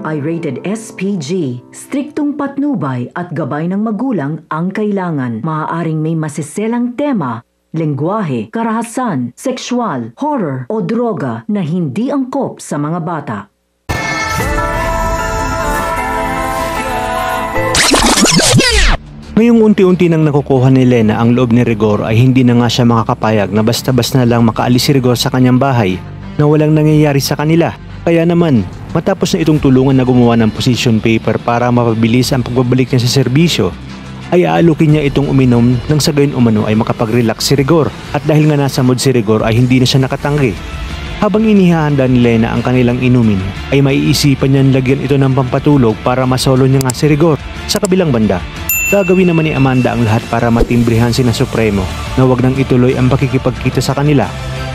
ay rated SPG. Striktong patnubay at gabay ng magulang ang kailangan. Maaaring may masiselang tema, lengguwahe, karahasan, sexual, horror o droga na hindi angkop sa mga bata. Ngayong unti-unti nang nakukuha ni Lena ang loob ni Rigor ay hindi na nga siya makakapayag na basta-basta na lang makaalis si Rigor sa kanyang bahay na walang nangyayari sa kanila. Kaya naman, matapos na itong tulungan na gumawa ng position paper para mapabilis ang pagbabalik niya sa serbisyo, ay aalukin niya itong uminom nang sa gayon umano ay makapag-relax si Rigor. At dahil nga nasa mood si Rigor ay hindi na siya nakatanggi. Habang inihahanda ni Lena ang kanilang inumin, ay maiisipan niyang lagyan ito ng pampatulog para masolo niya nga si Rigor. Sa kabilang banda, gagawin naman ni Amanda ang lahat para matimbrihan sina Supremo na wag nang ituloy ang pakikipagkita sa kanila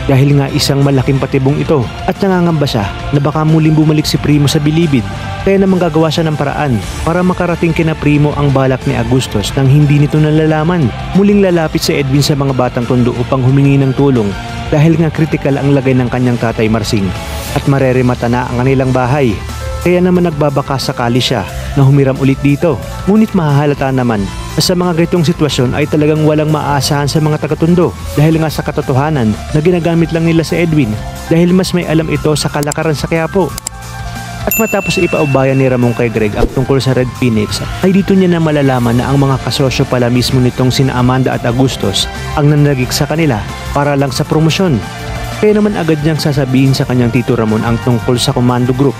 dahil nga isang malaking patibong ito at nangangamba siya na baka muling bumalik si Primo sa bilibid. Kaya naman gagawa siya ng paraan para makarating kina Primo ang balak ni Agustos nang hindi nito nalalaman. Muling lalapit si Edwin sa mga batang tondo upang humingi ng tulong dahil nga kritikal ang lagay ng kanyang tatay Marsing at mareremata na ang kanilang bahay. Kaya naman nagbabaka sakali siya na humiram ulit dito. Ngunit mahahalata naman na sa mga ganitong sitwasyon ay talagang walang maasahan sa mga taga-tondo dahil nga sa katotohanan na ginagamit lang nila si Edwin dahil mas may alam ito sa kalakaran sa Quiapo. At matapos ipaubayan ni Ramon kay Greg ang tungkol sa Red Phoenix ay dito niya na malalaman na ang mga kasosyo pala mismo nitong sina Amanda at Agustos ang nanagik sa kanila para lang sa promosyon. Kaya naman agad niyang sasabihin sa kanyang Tito Ramon ang tungkol sa Commando Group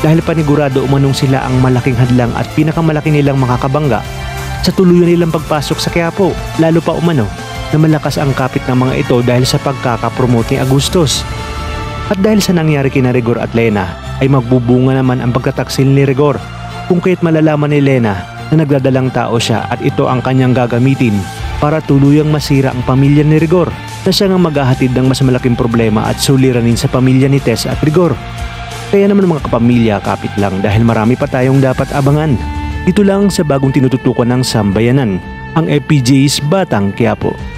dahil panigurado umanong sila ang malaking hadlang at pinakamalaki nilang makakabangga sa tuluyan nilang pagpasok sa Quiapo, lalo pa umano na malakas ang kapit ng mga ito dahil sa pagkakapromote ni Agustos. At dahil sa nangyari kina Rigor at Lena ay magbubunga naman ang pagtataksil ni Rigor kung kaya't malalaman ni Lena na nagdadalang tao siya at ito ang kanyang gagamitin para tuluyang masira ang pamilya ni Rigor na siya nga maghahatid ng mas malaking problema at suliranin sa pamilya ni Tess at Rigor. Kaya naman mga kapamilya, kapit lang dahil marami pa tayong dapat abangan. Dito lang sa bagong tinututukan ng Sambayanan, ang FPJ's Batang Quiapo.